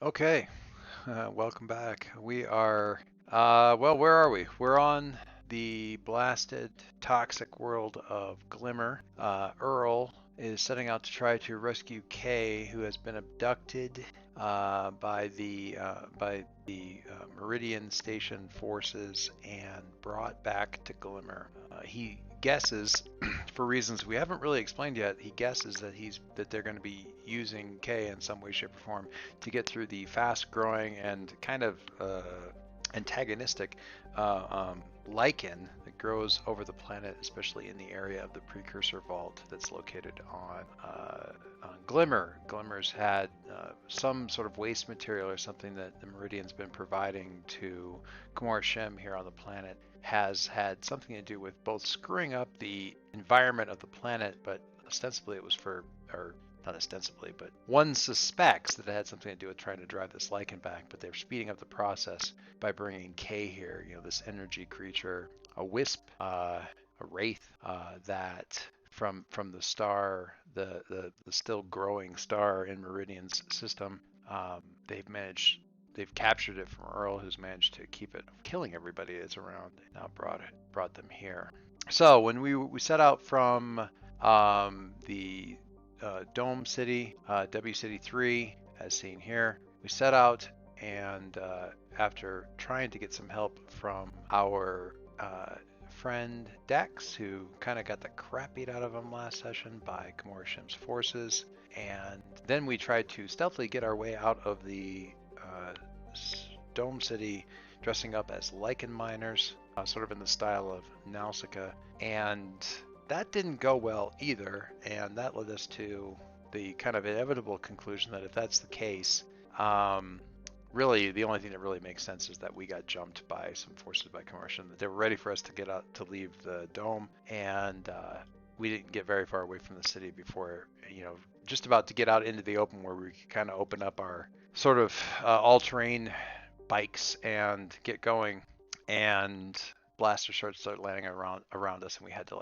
Okay, welcome back. We are, well, where are we? We're on the blasted, toxic world of Glimmer. Earl is setting out to try to rescue Kay, who has been abducted by the Meridian Station forces and brought back to Glimmer. He guesses, for reasons we haven't really explained yet, he guesses that they're going to be using Kay in some way, shape, or form to get through the fast-growing and kind of antagonistic lichen that grows over the planet, especially in the area of the precursor vault that's located on Glimmer. Glimmer's had some sort of waste material or something that the Meridian's been providing to Gamora Shem here on the planet has had something to do with both screwing up the environment of the planet, but ostensibly it was for, or not ostensibly, but one suspects that it had something to do with trying to drive this lichen back, but they're speeding up the process by bringing Kay here, this energy creature, a wisp, a wraith, that from the star, the still growing star in Meridian's system, they've captured it from Earl, who's managed to keep it killing everybody that's around, and now brought them here. So when we set out from the Dome City, W City 3, as seen here. We set out, and after trying to get some help from our friend Dex, who kind of got the crap beat out of him last session by Gamora Shim's forces, and then we tried to stealthily get our way out of the Dome City, dressing up as lichen miners, sort of in the style of Nausicaa, and that didn't go well either, and that led us to the kind of inevitable conclusion that if that's the case, really the only thing that really makes sense is that we got jumped by some forces by Commercial, that they were ready for us to get out to leave the dome, and we didn't get very far away from the city before, just about to get out into the open where we could kind of open up our sort of all-terrain bikes and get going, and blaster shots started landing around us, and we had to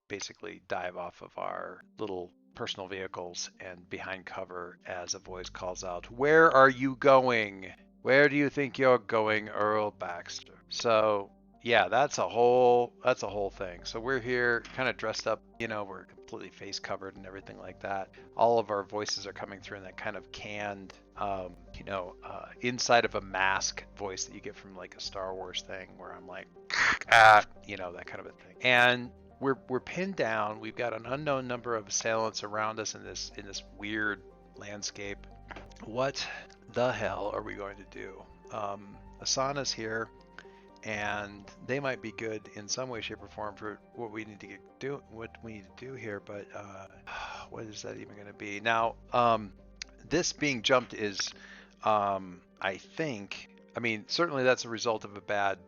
basically dive off of our little personal vehicles and behind cover as a voice calls out, "Where are you going? Where do you think you're going, Earl Baxter?" So yeah, that's a whole thing. So we're here kind of dressed up, we're completely face covered and everything like that. All of our voices are coming through in that kind of canned, inside of a mask voice that you get from like a Star Wars thing, where I'm like, that kind of a thing. And we're pinned down. We've got an unknown number of assailants around us in this weird landscape. What the hell are we going to do? Asana's here, and they might be good in some way, shape, or form for what we need to do here. But what is that even going to be? Now, this being jumped is, I think, I mean, certainly that's a result of a bad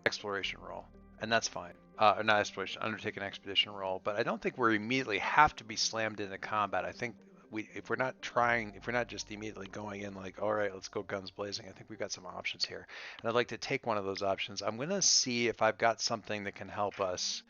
exploration roll, and that's fine. Not exploration, undertake an expedition roll, but I don't think we immediately have to be slammed into combat. I think if we're not just immediately going in like, all right, let's go guns blazing, I think we've got some options here. And I'd like to take one of those options. I'm going to see if I've got something that can help us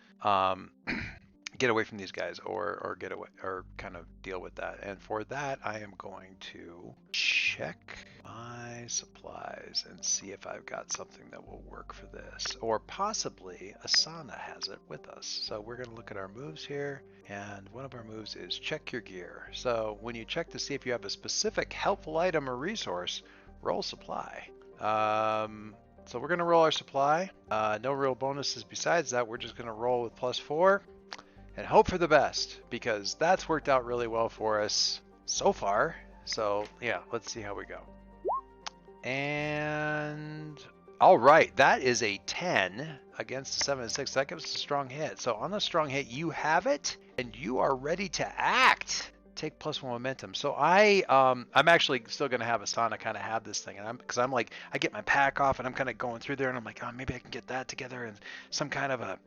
get away from these guys, or get away, or kind of deal with that. And for that, I am going to check my supplies and see if I've got something that will work for this, or possibly Asana has it with us. So we're going to look at our moves here, and one of our moves is check your gear. So when you check to see if you have a specific helpful item or resource, roll supply. So we're going to roll our supply. No real bonuses besides that. We're just going to roll with +4 and hope for the best, because that's worked out really well for us so far. So yeah, let's see how we go. And all right, that is a 10 against a 7 and 6. That gives us a strong hit. So on the strong hit, you have it, and you are ready to act. Take +1 momentum. So I'm actually still gonna have Asana kind of have this thing, and because I'm like, I get my pack off and I'm kind of going through there, and I'm like, oh, maybe I can get that together and some kind of a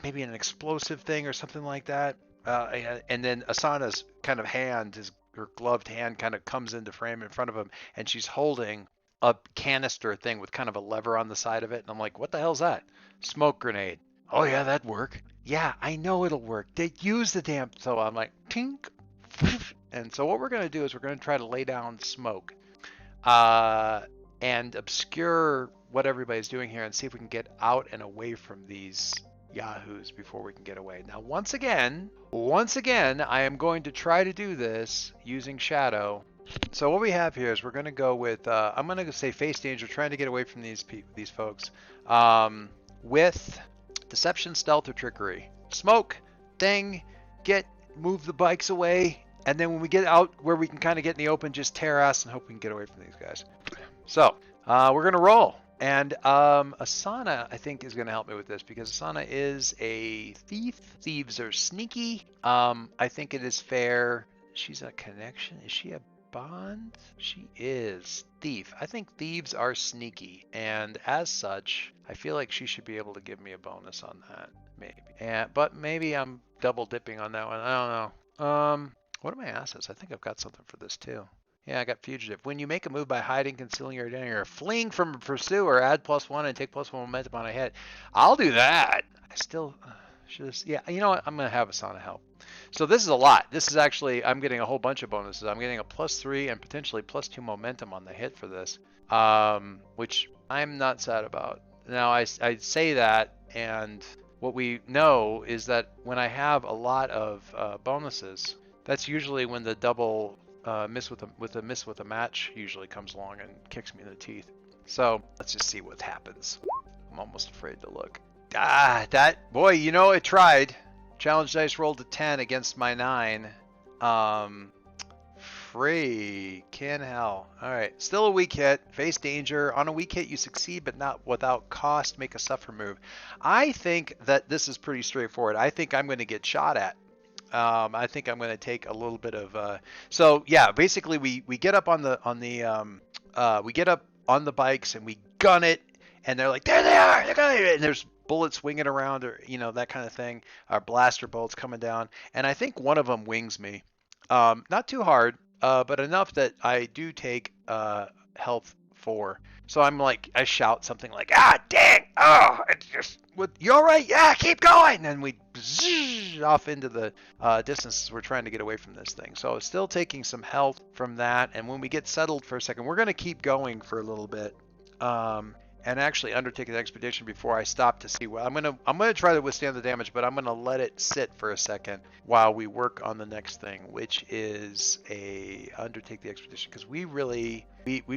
maybe an explosive thing or something like that. And then Asana's kind of hand, her gloved hand, kind of comes into frame in front of him, and she's holding a canister thing with kind of a lever on the side of it. And I'm like, what the hell's that? Smoke grenade. Oh yeah, that'd work. Yeah, I know it'll work. They use the damn. So I'm like, tink. And so what we're going to do is we're going to try to lay down smoke uh, and obscure what everybody's doing here and see if we can get out and away from these yahoos before we can get away. Now, once again, I am going to try to do this using shadow. So what we have here is we're going to go with, I'm going to say face danger, trying to get away from these folks with deception, stealth, or trickery. Smoke, thing, move the bikes away, and then when we get out where we can kind of get in the open, just tear ass and hope we can get away from these guys. So we're going to roll. And Asana, I think, is going to help me with this because Asana is a thief. Thieves are sneaky. I think it is fair. She's a connection. Is she a bond? She is. Thief. I think thieves are sneaky. And as such, I feel like she should be able to give me a bonus on that. Maybe. But maybe I'm double dipping on that one. I don't know. What are my assets? I think I've got something for this too. Yeah, I got fugitive. When you make a move by hiding, concealing your identity, or fleeing from a pursuer, add +1 and take +1 momentum on a hit. I'll do that. I still should have. Yeah, you know what? I'm gonna have Asana help. So this is a lot. This is actually, I'm getting a whole bunch of bonuses. I'm getting a +3 and potentially +2 momentum on the hit for this, which I'm not sad about. Now I say that, and what we know is that when I have a lot of bonuses, that's usually when the double miss with a match usually comes along and kicks me in the teeth. So let's just see what happens. I'm almost afraid to look. That boy, you know, it tried. Challenge dice rolled a 10 against my 9. Freaking hell. All right, still a weak hit. Face danger. On a weak hit, you succeed, but not without cost. Make a suffer move. I think that this is pretty straightforward. I think I'm going to get shot at. I think I'm going to take a little bit of. So yeah, basically we get up on the we get up on the bikes and we gun it, and they're like, there they are, they're going, and there's bullets swinging around, or that kind of thing. Our blaster bolts coming down, and I think one of them wings me. Not too hard, but enough that I do take health 4. So I'm like, I shout something like, dang, oh, it's just, you all right? Yeah, keep going. And then we zzz off into the distance. We're trying to get away from this thing. So still taking some health from that. And when we get settled for a second, we're going to keep going for a little bit. And actually undertake an expedition before I stop to see what I'm gonna try to withstand the damage, but I'm gonna let it sit for a second while we work on the next thing, which is undertake the expedition, because we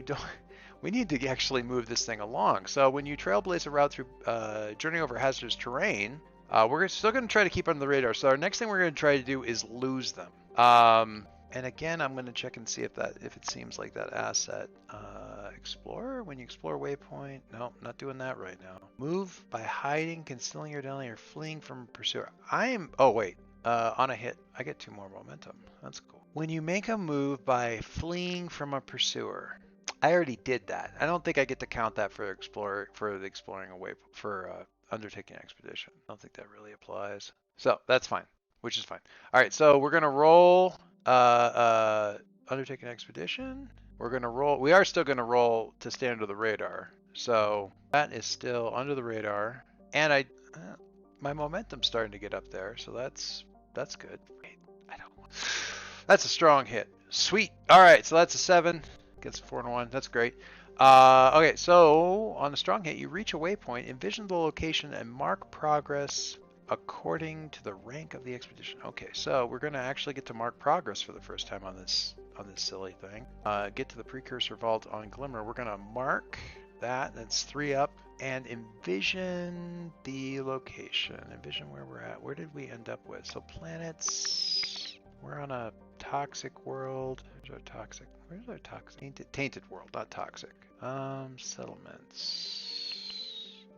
don't. We need to actually move this thing along. So when you trailblaze a route through journey over hazardous terrain, we're still going to try to keep on the radar. So our next thing we're going to try to do is lose them. And again, I'm going to check and see if it seems like that asset. Explorer, when you explore waypoint. No, not doing that right now. Move by hiding, concealing your identity, or fleeing from a pursuer. Oh wait, on a hit, I get 2 more momentum. That's cool. When you make a move by fleeing from a pursuer. I already did that. I don't think I get to count that for the exploring away for undertaking an expedition. I don't think that really applies. So that's fine, which is fine. All right, so we're gonna roll undertaking an expedition. We're gonna roll. We are still gonna roll to stay under the radar. So that is still under the radar, and my momentum's starting to get up there, so that's good. Wait, I don't want. That's a strong hit. Sweet. All right, so that's a 7. Gets a 4 and a 1. That's great. Okay, so on a strong hit, you reach a waypoint, envision the location, and mark progress according to the rank of the expedition. Okay, so we're going to actually get to mark progress for the first time on this silly thing. Get to the precursor vault on Glimmer. We're going to mark that. That's 3 up. And envision the location. Envision where we're at. Where did we end up with? So planets. We're on a toxic world. Where's our toxic? Tainted world, not toxic. Settlements.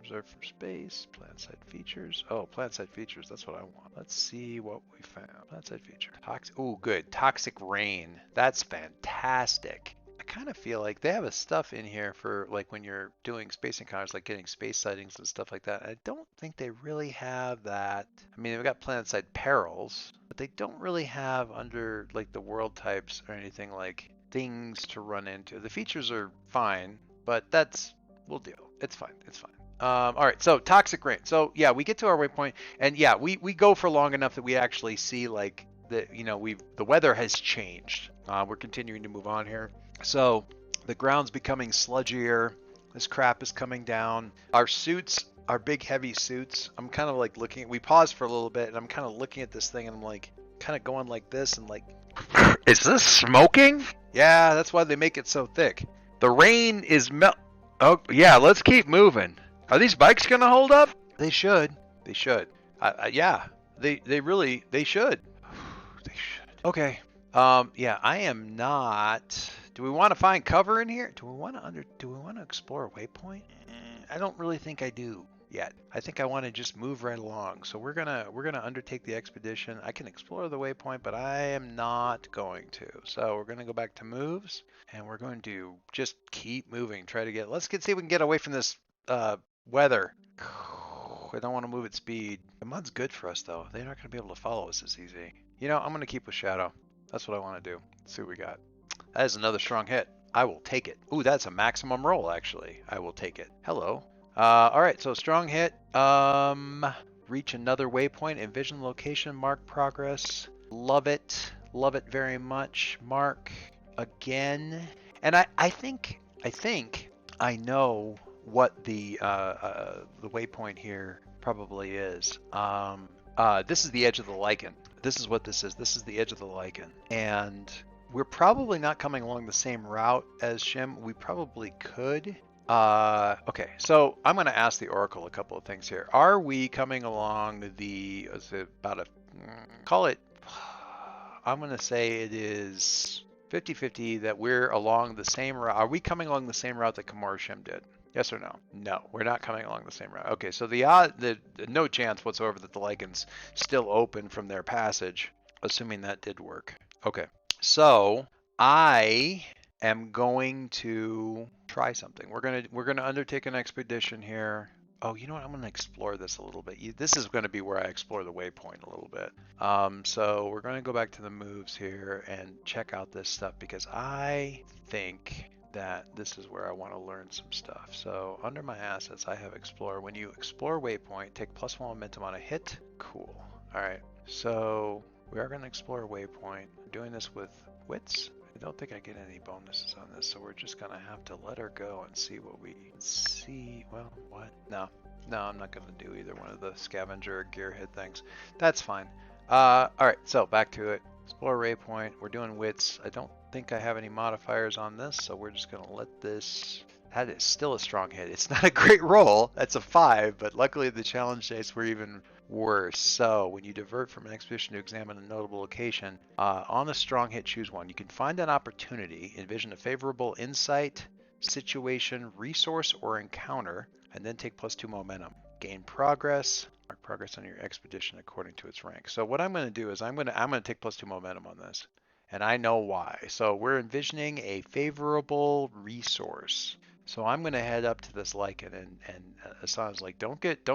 Observe from space. Plant side features. Oh, plant side features. That's what I want. Let's see what we found. Plant side feature. Toxic. Oh, good. Toxic rain. That's fantastic. I kind of feel like they have a stuff in here for like when you're doing space encounters, like getting space sightings and stuff like that. I don't think they really have that. I mean, they've got planet-side perils, but they don't really have under like the world types or anything like things to run into. The features are fine, but we'll deal. It's fine. It's fine. All right, so toxic rain. So yeah, we get to our waypoint, and yeah, we go for long enough that we actually see like that, you know, the weather has changed. We're continuing to move on here. So the ground's becoming sludgier. This crap is coming down. Our suits, our big heavy suits, I'm kind of like looking, we paused for a little bit and I'm kind of looking at this thing and I'm like kind of going like this and like, is this smoking? Yeah, that's why they make it so thick. The rain is Oh, yeah, let's keep moving. Are these bikes going to hold up? They should. They should. Yeah, they really, they should. They should. Okay. Yeah, I am not. Do we want to find cover in here? Do we want to explore a waypoint? I don't really think I do yet. I think I want to just move right along. So we're gonna undertake the expedition. I can explore the waypoint, but I am not going to. So we're gonna go back to moves, and we're going to just keep moving. Let's see if we can get away from this weather. I don't want to move at speed. The mud's good for us though. They're not gonna be able to follow us as easy. You know, I'm gonna keep with Shadow. That's what I want to do. Let's see what we got. That is another strong hit. I will take it. Ooh, that's a maximum roll, actually. I will take it. Hello. All right, so strong hit. Reach another waypoint. Envision location. Mark progress. Love it. Love it very much. Mark again. And I think I know what the waypoint here probably is. This is the edge of the lichen. This is what this is. This is the edge of the lichen. And we're probably not coming along the same route as Shim. We probably could. Okay, so I'm going to ask the Oracle a couple of things here. Are we coming along call it, I'm going to say it is 50-50 that we're along the same route. Are we coming along the same route that Kamar Shim did? Yes or no? No, we're not coming along the same route. Okay, so the no chance whatsoever that the lichens still open from their passage, assuming that did work. Okay, so I am going to try something. We're gonna undertake an expedition here. Oh, you know what? I'm gonna explore this a little bit. This is gonna be where I explore the waypoint a little bit. So we're gonna go back to the moves here and check out this stuff because I think that this is where I want to learn some stuff. So under my assets, I have explore. When you explore waypoint, take +1 momentum on a hit. Cool. All right. So we are going to explore waypoint. I'm doing this with wits. I don't think I get any bonuses on this, so we're just going to have to let her go and see what we see. Well, what? No, I'm not going to do either one of the scavenger or gearhead things. That's fine. All right, so back to it. Explore waypoint. We're doing wits. I don't think I have any modifiers on this, so we're just going to let this. That is still a strong hit. It's not a great roll. That's a 5, but luckily the challenge dice were even worse. So when you divert from an expedition to examine a notable location, on a strong hit, choose one. You can find an opportunity, envision a favorable insight, situation, resource, or encounter, and then take +2 momentum. Gain progress. Mark progress on your expedition according to its rank. So what I'm going to do is I'm going to take +2 momentum on this, and I know why. So we're envisioning a favorable resource. So I'm going to head up to this lichen, and Asana's like, don't get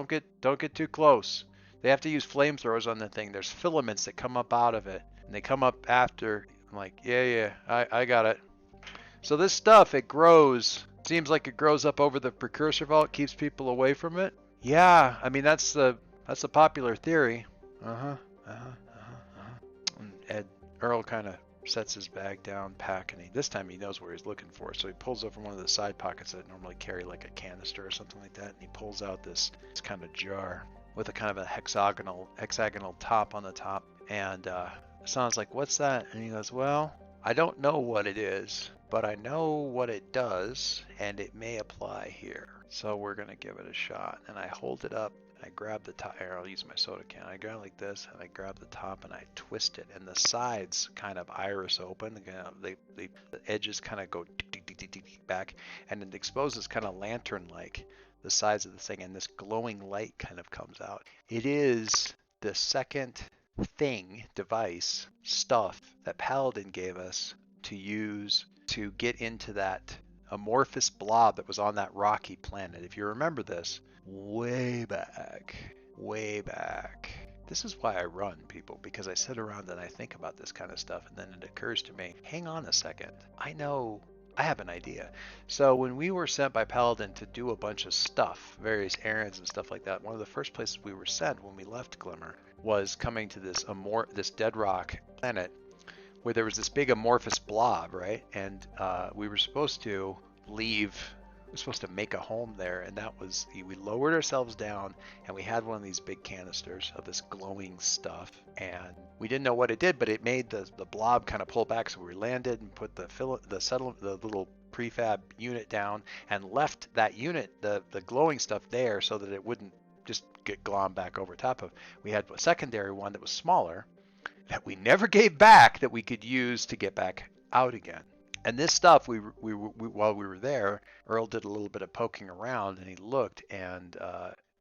too close. They have to use flamethrowers on the thing. There's filaments that come up out of it, and they come up after. I'm like, yeah, I got it. So this stuff, it grows. Seems like it grows up over the precursor vault, keeps people away from it. Yeah, I mean that's the popular theory. And Earl kind of sets his bag down, and this time he knows where he's looking for. So he pulls up from one of the side pockets that normally carry like a canister or something like that, and he pulls out this kind of jar with a kind of a hexagonal top on the top. And Hassan's like, "What's that?" And he goes, "Well, I don't know what it is, but I know what it does, and it may apply here. So we're gonna give it a shot." And I hold it up, and I grab the top. I'll use my soda can. I grab it like this, and I grab the top, and I twist it, and the sides kind of iris open. The edges kind of go back, and it exposes kind of lantern-like the sides of the thing, and this glowing light kind of comes out. It is the second device, stuff that Paladin gave us to use to get into that amorphous blob that was on that rocky planet. If you remember this, way back. This is why I run, people, because I sit around and I think about this kind of stuff, and then it occurs to me, hang on a second, I have an idea. So when we were sent by Paladin to do a bunch of stuff, various errands and stuff like that, one of the first places we were sent when we left Glimmer was coming to this dead rock planet where there was this big amorphous blob, right? And we were supposed to leave. We were supposed to make a home there, and that was we lowered ourselves down, and we had one of these big canisters of this glowing stuff, and we didn't know what it did, but it made the blob kind of pull back. So we landed and put the little prefab unit down, and left that unit, the glowing stuff there, so that it wouldn't just get glommed back over top of. We had a secondary one that was smaller, that we never gave back, that we could use to get back out again. And this stuff, while we were there, Earl did a little bit of poking around, and he looked, and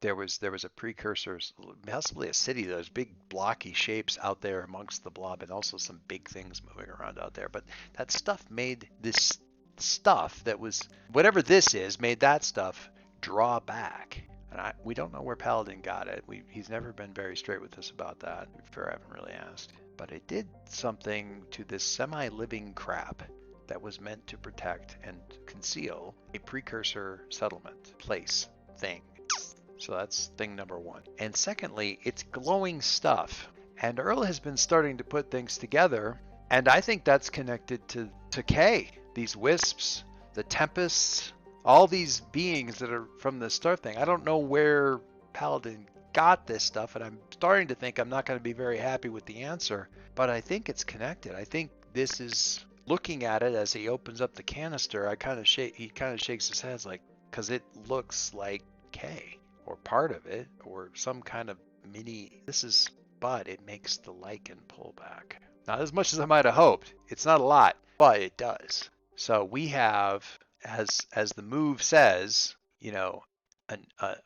there was a precursor, possibly a city. Those big blocky shapes out there amongst the blob, and also some big things moving around out there. But that stuff made this stuff that was whatever this is, made that stuff draw back. And we don't know where Paladin got it. He's never been very straight with us about that. I haven't really asked. But it did something to this semi-living crap that was meant to protect and conceal a precursor settlement, place, thing. So that's thing number one. And secondly, it's glowing stuff. And Earl has been starting to put things together, and I think that's connected to Kay. These wisps, the tempests, all these beings that are from the star thing. I don't know where Paladin got this stuff, and I'm starting to think I'm not going to be very happy with the answer, but I think it's connected. I think this is, looking at it as he opens up the canister, he kind of shakes his head, like, because it looks like K, or part of it, or some kind of mini, but it makes the lichen pull back. Not as much as I might have hoped. It's not a lot, but it does. So we have, as the move says, a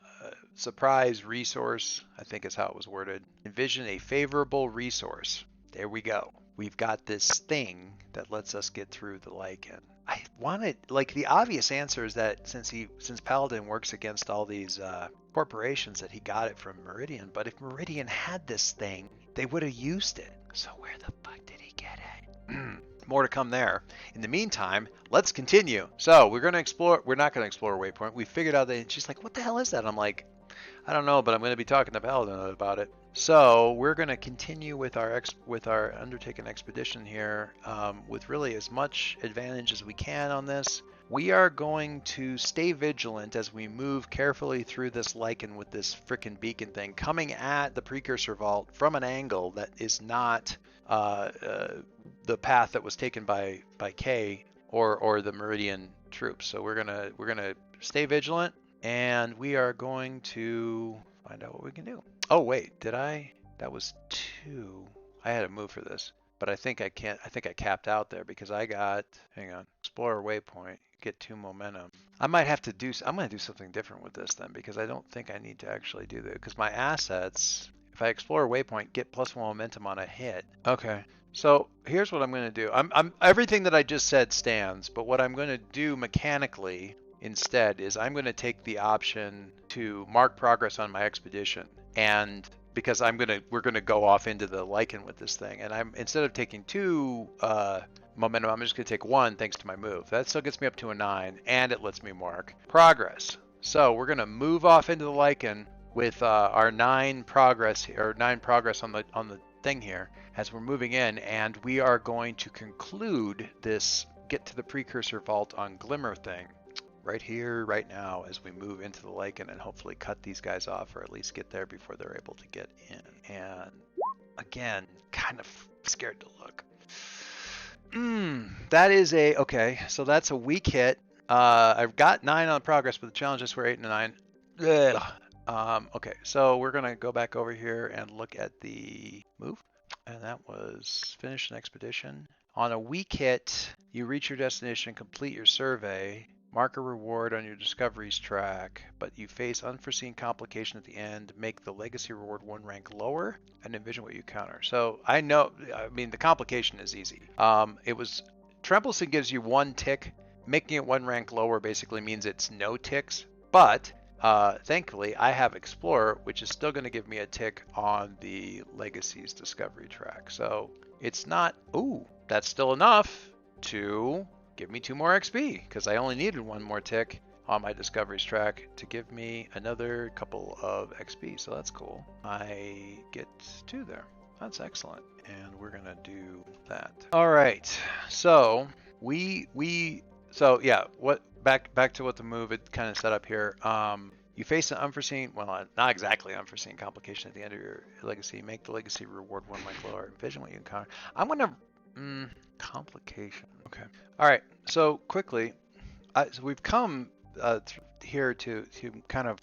surprise resource, I think is how it was worded. Envision a favorable resource. There we go. We've got this thing that lets us get through the lichen. I wanted, like, the obvious answer is that since Paladin works against all these corporations, that he got it from Meridian. But if Meridian had this thing, they would have used it. So where the fuck did he get it? More to come there. In the meantime, let's continue. So we're going to explore. We're not going to explore a waypoint. We figured out that, and she's like, what the hell is that? I'm like, I don't know, but I'm going to be talking to Paladin about it. So we're going to continue with our undertaken expedition here, with really as much advantage as we can on this. We are going to stay vigilant as we move carefully through this lichen with this frickin' beacon thing, coming at the precursor vault from an angle that is not the path that was taken by Kay or the Meridian troops. So we're gonna stay vigilant, and we are going to find out what we can do. Oh wait, that was 2. I had a move for this, but I think I capped out there because I got, hang on, explore waypoint, get 2 momentum. I'm gonna do something different with this then, because I don't think I need to actually do that, because my assets, if I explore a waypoint, get +1 momentum on a hit. Okay. So here's what I'm going to do. I'm everything that I just said stands, but what I'm going to do mechanically instead is I'm going to take the option to mark progress on my expedition, and because we're going to go off into the lichen with this thing, and instead of taking 2 momentum, I'm just going to take 1 thanks to my move. That still gets me up to a 9, and it lets me mark progress. So we're going to move off into the lichen with our 9 progress on the thing here as we're moving in, and we are going to conclude this get to the precursor vault on Glimmer thing right here, right now, as we move into the lichen, and hopefully cut these guys off, or at least get there before they're able to get in. And again, kind of scared to look. That is okay, so that's a weak hit. I've got 9 on progress, but the challenge is we're 8 and 9. Ugh. Okay, so we're gonna go back over here and look at the move, and that was finish an expedition. On a weak hit, you reach your destination and complete your survey. Mark a reward on your discoveries track, but you face unforeseen complication at the end. Make the legacy reward 1 rank lower, and envision what you counter. So I mean, the complication is easy. Trempleson gives you 1 tick. Making it 1 rank lower basically means it's no ticks, but thankfully I have Explorer, which is still going to give me a tick on the Legacy's discovery track. So it's not, that's still enough to give me 2 more XP, because I only needed 1 more tick. on my discoveries track to give me another couple of XP. So that's cool. I get 2 there. That's excellent. And we're gonna do that. All right. So so yeah, back to what the move it kind of set up here. You face an unforeseen, well, not exactly unforeseen complication at the end of your legacy. Make the legacy reward 1 life lower. Envision what you encounter. I'm gonna complication. Okay. All right. So quickly, so we've come here to kind of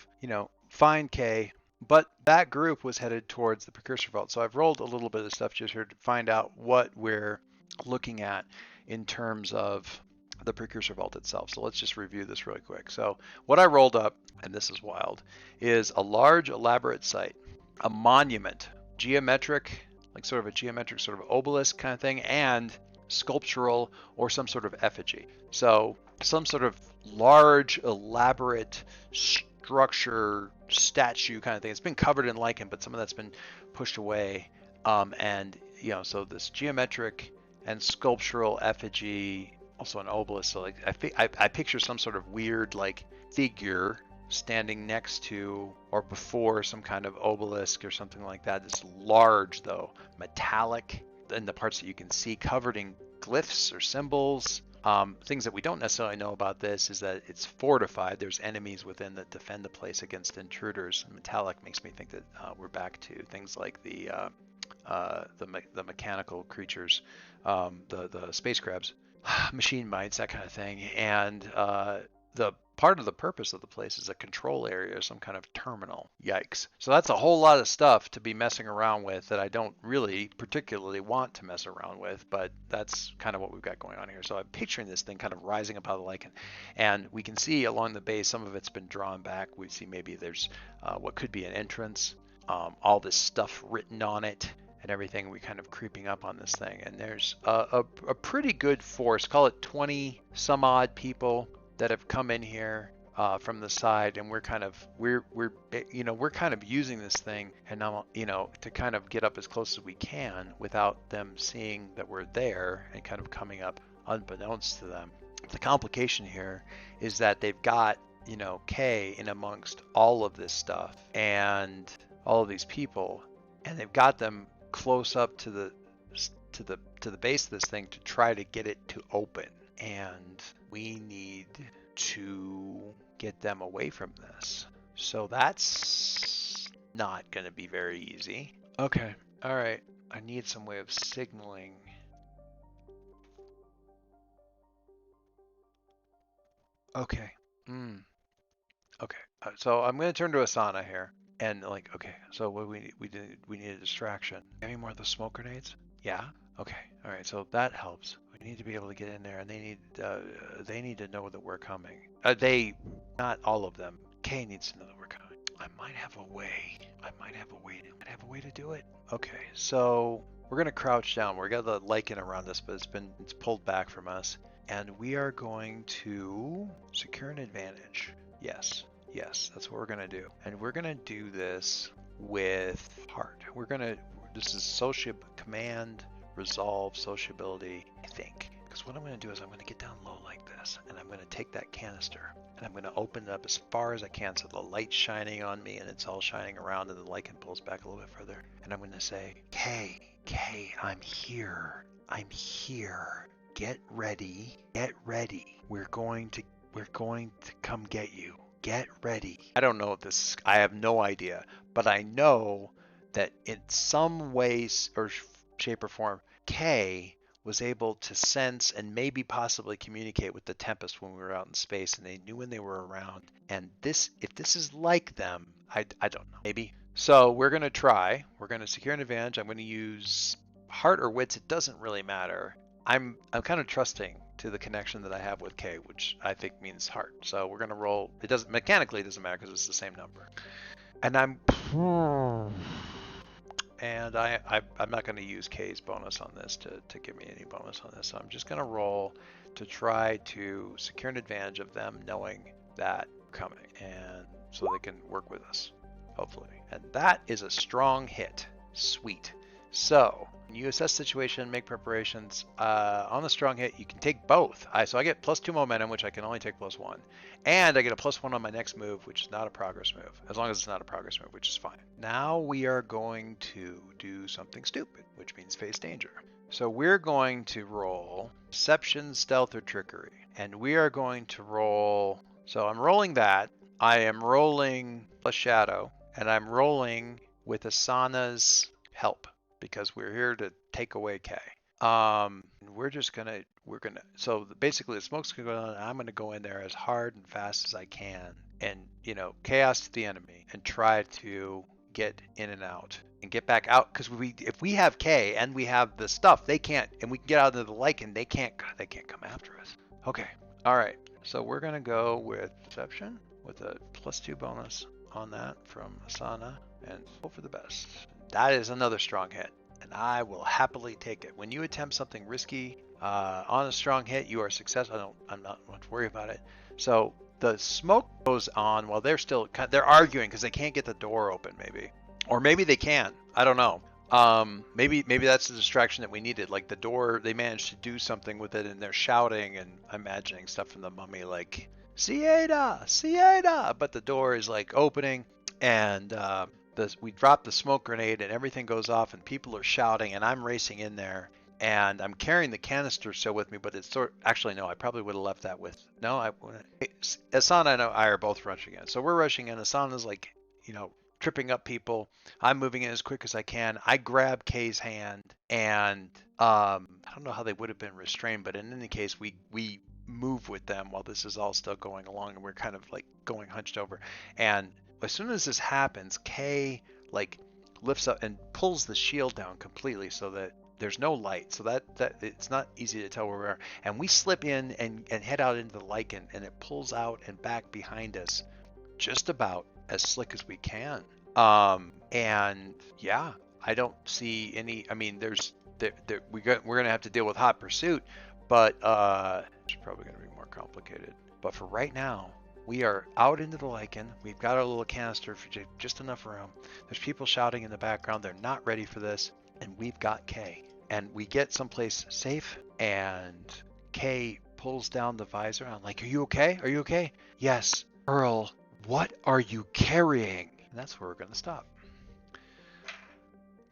find K, but that group was headed towards the precursor vault. So I've rolled a little bit of stuff just here to find out what we're looking at in terms of the precursor vault itself. So let's just review this really quick. So what I rolled up, and this is wild, is a large elaborate site, a monument, geometric, like sort of a geometric sort of obelisk kind of thing, and sculptural or some sort of effigy. So some sort of large, elaborate structure, statue kind of thing. It's been covered in lichen, but some of that's been pushed away. And so this geometric and sculptural effigy, also an obelisk. So like I picture some sort of weird like figure standing next to or before some kind of obelisk or something like that. It's large though, metallic, in the parts that you can see, covered in glyphs or symbols. Things that we don't necessarily know about this is that it's fortified. There's enemies within that defend the place against intruders. Metallic makes me think that we're back to things like the mechanical creatures, the space crabs, machine mites, that kind of thing. And the part of the purpose of the place is a control area or some kind of terminal. Yikes. So that's a whole lot of stuff to be messing around with that I don't really particularly want to mess around with, but that's kind of what we've got going on here. So I'm picturing this thing kind of rising up out of the lichen, and we can see along the base some of it's been drawn back. We see maybe there's what could be an entrance, all this stuff written on it and everything. We kind of creeping up on this thing, and there's a pretty good force, call it 20 some odd people that have come in here from the side, and we're kind of using this thing and now to kind of get up as close as we can without them seeing that we're there and kind of coming up unbeknownst to them. The complication here is that they've got K in amongst all of this stuff and all of these people, and they've got them close up to the base of this thing to try to get it to open, and we need to get them away from this. So that's not going to be very easy. Okay, all right. I need some way of signaling. Okay. Okay. So I'm going to turn to Asana here. And okay, so what we need a distraction. Any more of the smoke grenades? Yeah. Okay. All right. So that helps. We need to be able to get in there, and they need to know that we're coming. Not all of them. Kay needs to know that we're coming. I might have a way. I might have a way to do it. Okay. So we're gonna crouch down. We got the lichen around us, but it's pulled back from us, and we are going to secure an advantage. Yes. Yes, that's what we're gonna do. And we're gonna do this with heart. This is command, resolve, sociability, I think. Because what I'm gonna do is I'm gonna get down low like this, and I'm gonna take that canister, and I'm gonna open it up as far as I can so the light's shining on me and it's all shining around, and the lichen pulls back a little bit further. And I'm gonna say, Kay, I'm here. I'm here. Get ready. Get ready. We're going to come get you. Get ready. I don't know if I have no idea, but I know that in some ways or shape or form, Kay was able to sense and maybe possibly communicate with the Tempest when we were out in space, and they knew when they were around. And if this is like them, I don't know. Maybe. So we're going to try. We're going to secure an advantage. I'm going to use heart or wits. It doesn't really matter. I'm kind of trusting to the connection that I have with K, which I think means heart. So we're gonna roll. It doesn't mechanically, it doesn't matter because it's the same number. And I'm not gonna use K's bonus on this to give me any bonus on this. So I'm just gonna roll to try to secure an advantage of them knowing that we're coming, and so they can work with us, hopefully. And that is a strong hit. Sweet. So you assess situation, make preparations. On the strong hit, you can take both. So I get +2 momentum, which I can only take +1. And I get a +1 on my next move, which is not a progress move. As long as it's not a progress move, which is fine. Now we are going to do something stupid, which means face danger. So we're going to roll Deception, Stealth, or Trickery. And we are going to roll... So I'm rolling that. I am rolling plus Shadow. And I'm rolling with Asana's help, because we're here to take away K. So basically the smoke's gonna go on, and I'm gonna go in there as hard and fast as I can, and chaos to the enemy, and try to get in and out and get back out, because if we have K and we have the stuff, they can't, and we can get out into the lichen, they can't come after us. Okay, all right. So we're gonna go with Deception with a +2 bonus on that from Asana, and hope for the best. That is another strong hit, and I will happily take it. When you attempt something risky on a strong hit, you are successful. I'm not worried about it. So the smoke goes on while they're arguing because they can't get the door open, maybe, or maybe they can. I don't know. Maybe that's the distraction that we needed. Like the door, they managed to do something with it, and they're shouting, and I'm imagining stuff from the mummy like Sieda, Sieda, but the door is like opening, and we drop the smoke grenade, and everything goes off, and people are shouting, and I'm racing in there, and I'm carrying the canister still with me, but it's actually no, I probably would have left that with Asana and I are both rushing in, so we're rushing in. Asana's like tripping up people. I'm moving in as quick as I can. I grab Kay's hand, and I don't know how they would have been restrained, but in any case, we move with them while this is all still going along, and we're kind of like going hunched over. And as soon as this happens, Kay like lifts up and pulls the shield down completely so that there's no light, so that it's not easy to tell where we are. And we slip in and head out into the lichen, and it pulls out and back behind us just about as slick as we can. And yeah, I don't see any. I mean, we're gonna have to deal with hot pursuit, but it's probably gonna be more complicated. But for right now, we are out into the lichen. We've got our little canister for just enough room. There's people shouting in the background. They're not ready for this, and we've got Kay. And we get someplace safe, and Kay pulls down the visor. I'm like, "Are you okay? Are you okay?" "Yes." "Earl, what are you carrying?" And that's where we're going to stop,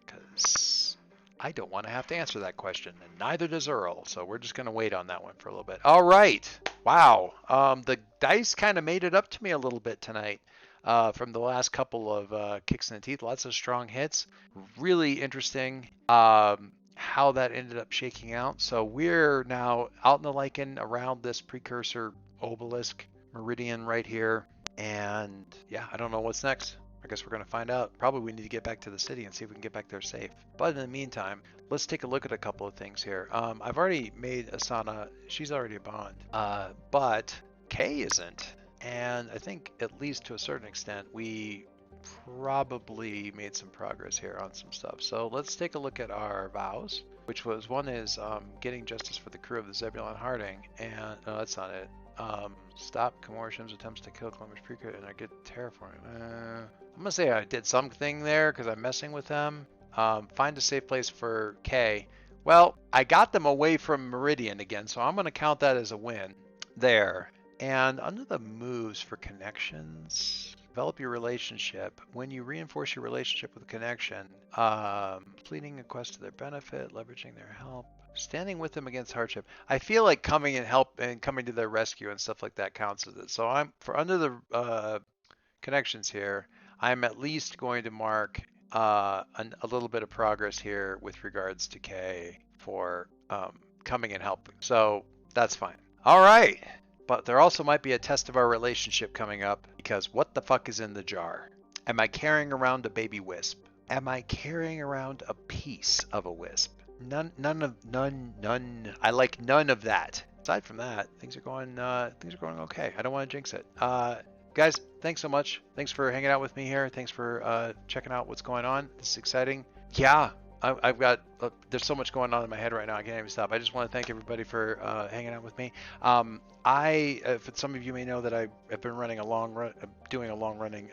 because I don't want to have to answer that question, and neither does Earl. So we're just going to wait on that one for a little bit. All right. Wow. The dice kind of made it up to me a little bit tonight from the last couple of kicks in the teeth. Lots of strong hits. Really interesting how that ended up shaking out. So we're now out in the lichen around this precursor obelisk meridian right here. And yeah, I don't know what's next. I guess we're going to find out. Probably we need to get back to the city and see if we can get back there safe. But in the meantime, let's take a look at a couple of things here. I've already made Asana. She's already a bond. But Kay isn't. And I think, at least to a certain extent, we probably made some progress here on some stuff. So let's take a look at our vows, which was, one is getting justice for the crew of the Zebulon Harding. And no, that's not it. Stop Comortion's attempts to kill Columbus Precursor, and I get terraforming. I'm gonna say I did something there because I'm messing with them. Find a safe place for K. Well, I got them away from Meridian again, so I'm gonna count that as a win there. And under the moves for connections, develop your relationship. When you reinforce your relationship with a connection, pleading a quest to their benefit, leveraging their help, standing with them against hardship. I feel like coming and help and coming to their rescue and stuff like that counts as it. So I'm for under the connections here, I'm at least going to mark a little bit of progress here with regards to K for coming and helping. So that's fine. All right. But there also might be a test of our relationship coming up, because what the fuck is in the jar? Am I carrying around a baby wisp? Am I carrying around a piece of a wisp? None. I like none of that. Aside from that, things are going okay. I don't want to jinx it. Guys, thanks so much. Thanks for hanging out with me here. Thanks for checking out what's going on. This is exciting. Yeah, I've got there's so much going on in my head right now. I can't even stop. I just want to thank everybody for hanging out with me. Some of you may know that I have been running doing a long running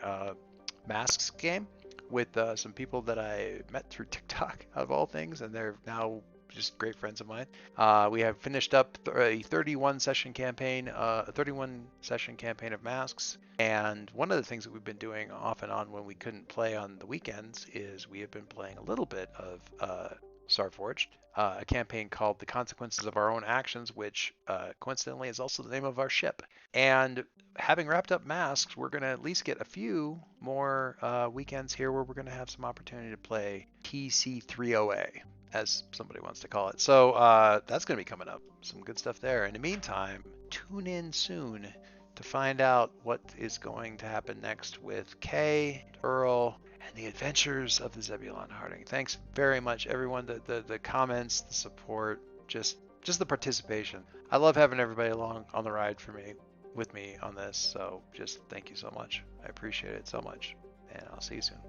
masks game with some people that I met through TikTok, of all things, and they're now just great friends of mine. We have finished up a 31 session campaign, a 31 session campaign of Masks. And one of the things that we've been doing off and on when we couldn't play on the weekends is we have been playing a little bit of Starforged, a campaign called The Consequences of Our Own Actions, which coincidentally is also the name of our ship. And having wrapped up Masks, we're going to at least get a few more weekends here where we're going to have some opportunity to play TC30A, as somebody wants to call it. So that's going to be coming up. Some good stuff there. In the meantime, tune in soon to find out what is going to happen next with Kay, Earl, and the adventures of the Zebulon Harding. Thanks very much, everyone. The comments, the support, just the participation. I love having everybody along on the ride with me on this. So just thank you so much. I appreciate it so much. And I'll see you soon.